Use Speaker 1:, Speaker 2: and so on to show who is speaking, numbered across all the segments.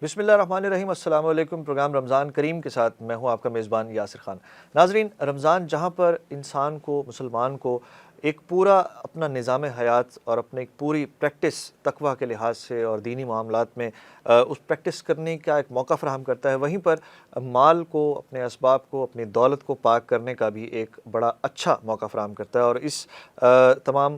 Speaker 1: بسم اللہ الرحمن الرحیم۔ السلام علیکم۔ پروگرام رمضان کریم کے ساتھ میں ہوں آپ کا میزبان یاسر خان۔ ناظرین، رمضان جہاں پر انسان کو، مسلمان کو ایک پورا اپنا نظام حیات اور اپنے ایک پوری پریکٹس تقویٰ کے لحاظ سے اور دینی معاملات میں اس پریکٹس کرنے کا ایک موقع فراہم کرتا ہے، وہیں پر مال کو، اپنے اسباب کو، اپنی دولت کو پاک کرنے کا بھی ایک بڑا اچھا موقع فراہم کرتا ہے۔ اور اس تمام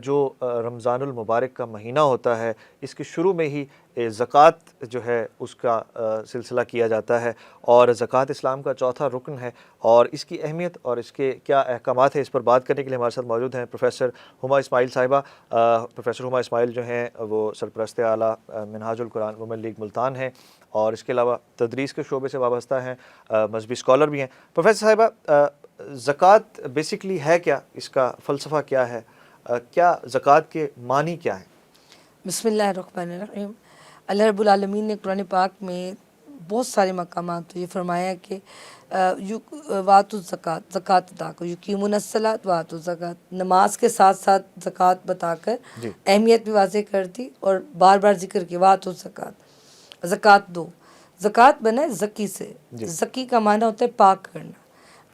Speaker 1: جو رمضان المبارک کا مہینہ ہوتا ہے، اس کے شروع میں ہی زکوٰۃ جو ہے اس کا سلسلہ کیا جاتا ہے، اور زکوٰۃ اسلام کا چوتھا رکن ہے، اور اس کی اہمیت اور اس کے کیا احکامات ہیں، اس پر بات کرنے کے لیے ہمارے ساتھ موجود ہیں پروفیسر ہما اسماعیل صاحبہ۔ پروفیسر ہما اسماعیل جو ہیں وہ سرپرست اعلیٰ منہاج القرآن وومن لیگ ملتان ہیں، اور اس کے علاوہ تدریس کے شعبے سے وابستہ ہیں، مذہبی اسکالر بھی ہیں۔ پروفیسر صاحبہ، زکوٰۃ بیسکلی ہے کیا؟ اس کا فلسفہ کیا ہے؟ کیا زکوٰۃ کے معنی کیا ہیں؟
Speaker 2: بسم اللہ الرحمن الرحیم۔ اللہ رب العالمین نے قرآن پاک میں بہت سارے مقامات یہ فرمایا کہ واتو الزکوٰۃ، زکوٰۃ ادا کرو، یقیمون الصلاۃ واتو الزکوٰۃ، نماز کے ساتھ ساتھ زکوٰۃ بتا کر اہمیت بھی واضح کر دی، اور بار بار ذکر کیا واتو الزکوٰۃ، زکوٰۃ دو۔ زکوٰۃ بنا ہے زکی سے، زکی کا معنی ہوتا ہے پاک کرنا۔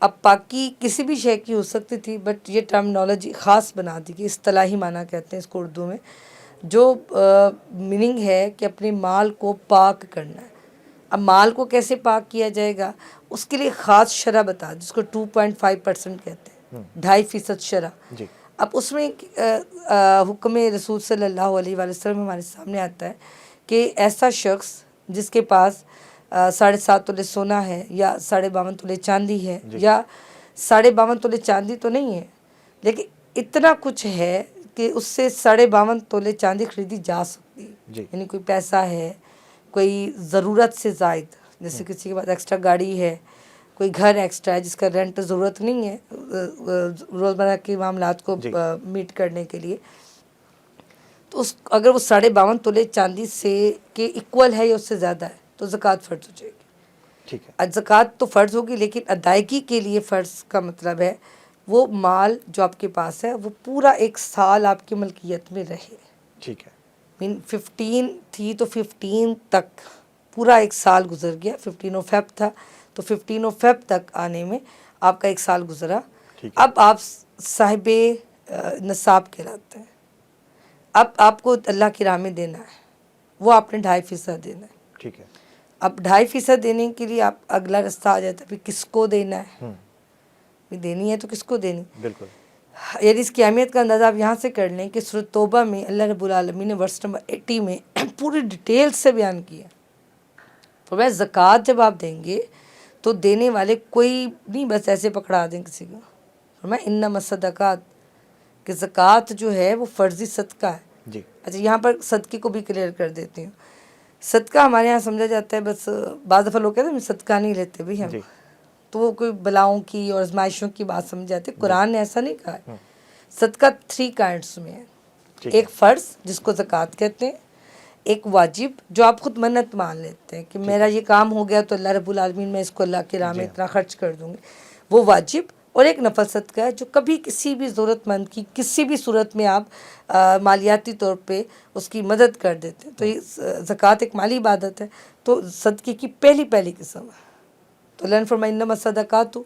Speaker 2: اب پاکی کسی بھی شے کی ہو سکتی تھی، بٹ یہ ٹرمنالوجی خاص بنا دی کہ اصطلاحی معنی کہتے ہیں اس کو اردو میں، جو میننگ ہے کہ اپنے مال کو پاک کرنا ہے۔ اب مال کو کیسے پاک کیا جائے گا، اس کے لیے خاص شرح بتا، جس کو 2.5% کہتے ہیں، 2.5% شرح۔ اب اس میں حکم رسول صلی اللہ علیہ وآلہ وسلم ہمارے سامنے آتا ہے کہ ایسا شخص جس کے پاس 7.5 تولے سونا ہے، یا 52.5 تولے چاندی ہے، یا 52.5 تولے چاندی تو نہیں ہے لیکن اتنا کچھ ہے کہ اس سے 52.5 تولے چاندی خریدی جا سکتی ہے، یعنی کوئی پیسہ ہے، کوئی ضرورت سے زائد، جیسے کسی کے پاس ایکسٹرا گاڑی ہے، کوئی گھر ایکسٹرا ہے جس کا رینٹ ضرورت نہیں ہے روزمرہ کے معاملات کو میٹ کرنے کے لیے، تو اگر وہ 52.5 تولے چاندی سے کے ایکول ہے یا اس سے زیادہ ہے تو زکوٰۃ فرض ہو جائے گی۔
Speaker 1: ٹھیک ہے،
Speaker 2: زکوٰۃ تو فرض ہوگی، لیکن ادائیگی کے لیے فرض کا مطلب ہے وہ مال جو آپ کے پاس ہے وہ پورا 1 سال آپ کی ملکیت میں رہے۔
Speaker 1: ٹھیک ہے،
Speaker 2: 15 تھی تو 15 تک پورا 1 سال گزر گیا، 15 فیب تھا تو 15 فیب تک آنے میں آپ کا 1 سال گزرا۔ اب آپ صاحب نصاب کہلاتے ہیں۔ اب آپ کو اللہ کی راہ میں دینا ہے، وہ آپ نے 2.5% دینا ہے۔
Speaker 1: ٹھیک ہے،
Speaker 2: اب 2.5% دینے کے لیے آپ اگلا رستہ آ جاتا ہے، پھر کس کو دینا ہے، دینی ہے تو کس کو دینی۔
Speaker 1: بالکل،
Speaker 2: یعنی اس کی اہمیت کا اندازہ آپ یہاں سے کر لیں کہ سورۃ توبہ میں اللہ رب العالمین نے ورس نمبر 80 میں پوری ڈیٹیل سے بیان کیا۔ فرمایا زکوٰۃ جب آپ دیں گے تو دینے والے کوئی نہیں بس ایسے پکڑا دیں کسی کو۔ فرمایا انما الصدقات، کہ زکوٰۃ جو ہے وہ فرضی صدقہ ہے۔
Speaker 1: جی،
Speaker 2: اچھا، یہاں پر صدقے کو بھی کلیئر کر دیتی ہوں۔ صدقہ ہمارے یہاں سمجھا جاتا ہے، بس بعض دفعہ لوگ کہتے ہیں صدقہ نہیں لیتے بھی ہم، تو وہ کوئی بلاؤں کی اور آزمائشوں کی بات سمجھ جاتے۔ قرآن نے ایسا نہیں کہا ہے۔ صدقہ 3 کائنڈس میں ہے، ایک فرض جس کو زکوٰۃ کہتے ہیں، ایک واجب جو آپ خود منت مان لیتے ہیں کہ میرا یہ کام ہو گیا تو اللہ رب العالمین میں اس کو اللہ کی راہ میں اتنا خرچ کر دوں گی، وہ واجب، اور ایک نفل صدقہ ہے جو کبھی کسی بھی ضرورت مند کی کسی بھی صورت میں آپ مالیاتی طور پہ اس کی مدد کر دیتے ہیں، تو یہ زکوٰۃ ایک مالی عبادت ہے، تو صدقے کی پہلی قسم ہے۔ تو اللہ نے فرمایا انما الصدقات،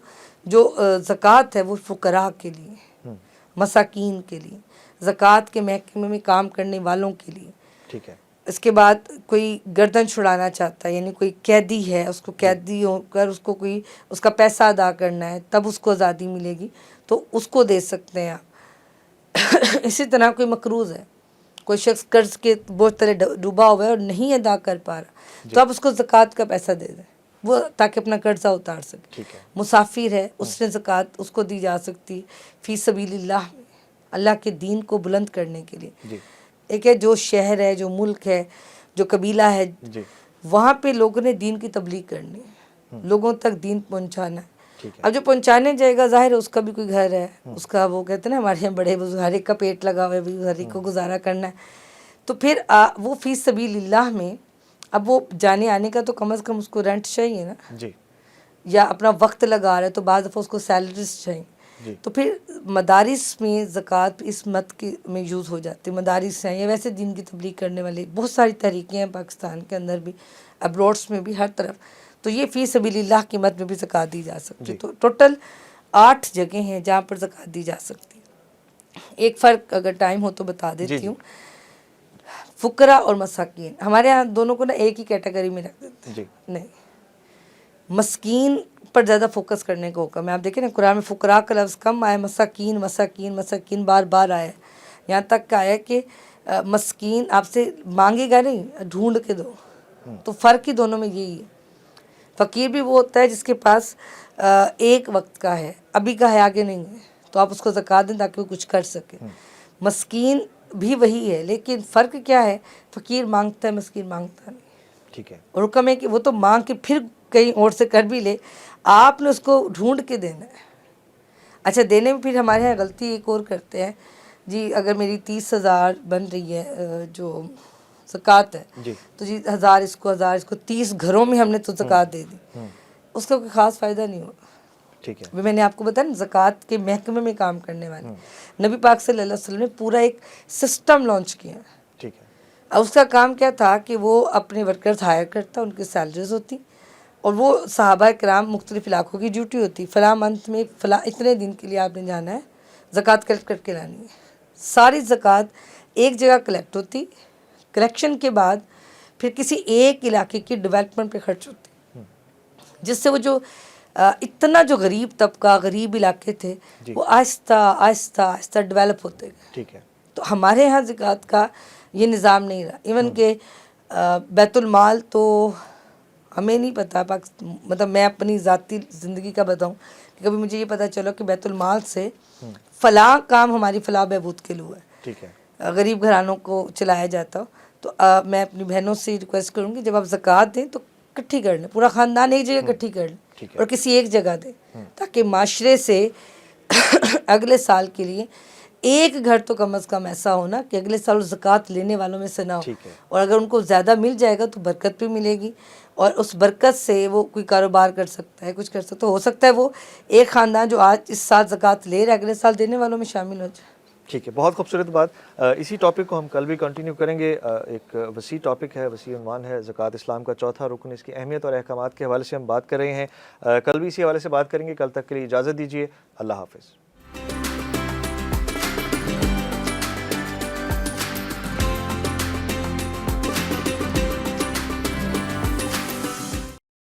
Speaker 2: جو زکوٰۃ ہے وہ فقراء کے لیے، مساکین کے لیے، زکوٰۃ کے محکمے میں کام کرنے والوں کے لیے۔
Speaker 1: ٹھیک ہے،
Speaker 2: اس کے بعد کوئی گردن چھڑانا چاہتا ہے، یعنی کوئی قیدی ہے، اس کو قیدی ہو کر اس کو کوئی اس کا پیسہ ادا کرنا ہے تب اس کو آزادی ملے گی، تو اس کو دے سکتے ہیں آپ۔ اسی طرح کوئی مقروض ہے، کوئی شخص قرض کے بوجھ تلے ڈوبا ہوا ہے اور نہیں ادا کر پا رہا، تو آپ اس کو زکوٰۃ کا پیسہ دے دیں، وہ تاکہ اپنا قرضہ اتار سکے۔ مسافر ہے، اس نے زکوٰۃ اس کو دی جا سکتی فی سبیل اللہ، اللہ کے دین کو بلند کرنے کے لیے۔ ایک ہے جو شہر ہے، جو ملک ہے، جو قبیلہ ہے، وہاں پہ لوگوں نے دین کی تبلیغ کرنی ہے، لوگوں تک دین پہنچانا ہے۔ اب جو پہنچانے جائے گا ظاہر ہے اس کا بھی کوئی گھر ہے، اس کا وہ کہتے ہیں نا ہمارے یہاں بڑے بزرگ، ہر ایک کا پیٹ لگا ہوا ہے، ہر ایک کو گزارا کرنا ہے، تو پھر وہ فی سبیل اللہ میں اب وہ جانے آنے کا تو کم از کم اس کو رینٹ چاہیے نا، یا اپنا وقت لگا رہا ہے تو بعض دفعہ اس کو سیلریز چاہیے،
Speaker 1: جی۔
Speaker 2: تو پھر مدارس میں زکوٰۃ اس مت کے میں یوز ہو جاتی ہے. مدارس ہیں یا ویسے دین کی تبلیغ کرنے والے بہت ساری تحریکیں ہیں پاکستان کے اندر بھی، ابروڈس میں بھی، ہر طرف. تو یہ فی سبیل اللہ کی مت میں بھی زکوٰۃ دی جا سکتی ہے.
Speaker 1: جی۔
Speaker 2: تو ٹوٹل 8 جگہیں ہیں جہاں پر زکوٰۃ دی جا سکتی ہے. ایک فرق اگر ٹائم ہو تو بتا
Speaker 1: جی
Speaker 2: دیتی
Speaker 1: جی
Speaker 2: ہوں. فقراء اور مساکین، ہمارے ہاں دونوں کو نا ایک ہی کیٹیگری میں رکھ دیتے ہیں.
Speaker 1: جی
Speaker 2: نہیں، مسکین پر زیادہ فوکس کرنے کا حکم ہے. آپ دیکھیں نا قرآن میں فقراء کا لفظ کم آیا، مساکین مساکین مساکین بار بار آیا. یہاں تک کہ آیا کہ مسکین آپ سے مانگے گا نہیں، ڈھونڈ کے دو. تو فرق ہی دونوں میں یہی ہے. فقیر بھی وہ ہوتا ہے جس کے پاس ایک وقت کا ہے، ابھی کا ہے آگے نہیں ہے، تو آپ اس کو زکوٰۃ دیں تاکہ وہ کچھ کر سکے. مسکین بھی وہی ہے، لیکن فرق کیا ہے، فقیر مانگتا ہے، مسکین مانگتا نہیں.
Speaker 1: ٹھیک ہے.
Speaker 2: اور حکم ہے کہ وہ تو مانگ کے پھر کہیں اور سے کر بھی لے، آپ نے اس کو ڈھونڈ کے دینا ہے. اچھا، دینے میں پھر ہمارے یہاں غلطی ایک اور کرتے ہیں جی. اگر میری 30,000 بن رہی ہے جو زکوٰۃ ہے،
Speaker 1: جی
Speaker 2: تو جی 1000 اس کو 1000 اس کو 30 گھروں میں ہم نے تو زکوٰۃ دے دی. اس کا کوئی خاص فائدہ نہیں ہوگا.
Speaker 1: ٹھیک ہے.
Speaker 2: میں نے آپ کو بتایا نا، زکوٰۃ کے محکمے میں کام کرنے والے نبی پاک صلی اللہ علیہ وسلم نے پورا ایک سسٹم لانچ کیا.
Speaker 1: ٹھیک ہے.
Speaker 2: اب اس کا کام کیا تھا کہ وہ اپنے ورکرز ہائر کرتا، ان کی سیلریز ہوتی، اور وہ صحابہ کرام مختلف علاقوں کی ڈیوٹی ہوتی. فلاں منتھ میں فلاں اتنے دن کے لیے آپ نے جانا ہے، زکوٰۃ کلیکٹ کر کے لانی ہے. ساری زکوٰۃ ایک جگہ کلیکٹ ہوتی، کلیکشن کے بعد پھر کسی ایک علاقے کی ڈیولپمنٹ پہ خرچ ہوتی، جس سے وہ جو اتنا جو غریب طبقہ، غریب علاقے تھے، وہ آہستہ آہستہ آہستہ ڈیولپ ہوتے گئے.
Speaker 1: ٹھیک ہے.
Speaker 2: تو ہمارے ہاں زکوٰۃ کا یہ نظام نہیں رہا. ایون کہ بیت المال تو ہمیں نہیں پتہ، مطلب میں اپنی ذاتی زندگی کا بتاؤں کہ کبھی مجھے یہ پتہ چلو کہ بیت المال سے فلاں کام ہماری فلاح بہبود کے لیے ہوا ہے،
Speaker 1: ٹھیک ہے.
Speaker 2: غریب گھرانوں کو چلایا جاتا ہو. تو میں اپنی بہنوں سے ریکویسٹ کروں گی جب آپ زکوٰۃ دیں تو اکٹھی کر لیں، پورا خاندان ایک جگہ اکٹھی کر لیں
Speaker 1: ٹھیک ہے.
Speaker 2: اور کسی ایک جگہ دیں، تاکہ معاشرے سے اگلے سال کے لیے ایک گھر تو کم از کم ایسا ہونا کہ اگلے سال زکوٰۃ لینے والوں میں سے نہ ہو.
Speaker 1: ٹھیک ہے.
Speaker 2: اور اگر ان کو زیادہ مل جائے گا تو برکت بھی ملے گی، اور اس برکت سے وہ کوئی کاروبار کر سکتا ہے، کچھ کر سکتا ہے. ہو سکتا ہے وہ ایک خاندان جو آج اس سال زکوٰۃ لے رہا ہے اگلے سال دینے والوں میں شامل ہو جائے.
Speaker 1: ٹھیک ہے. بہت خوبصورت بات. اسی ٹاپک کو ہم کل بھی کنٹینیو کریں گے. ایک وسیع ٹاپک ہے، وسیع عنوان ہے، زکوٰۃ اسلام کا چوتھا رکن. اس کی اہمیت اور احکامات کے حوالے سے ہم بات کر رہے ہیں. کل بھی اسی حوالے سے بات کریں گے. کل تک کے لیے اجازت دیجیے. اللہ حافظ.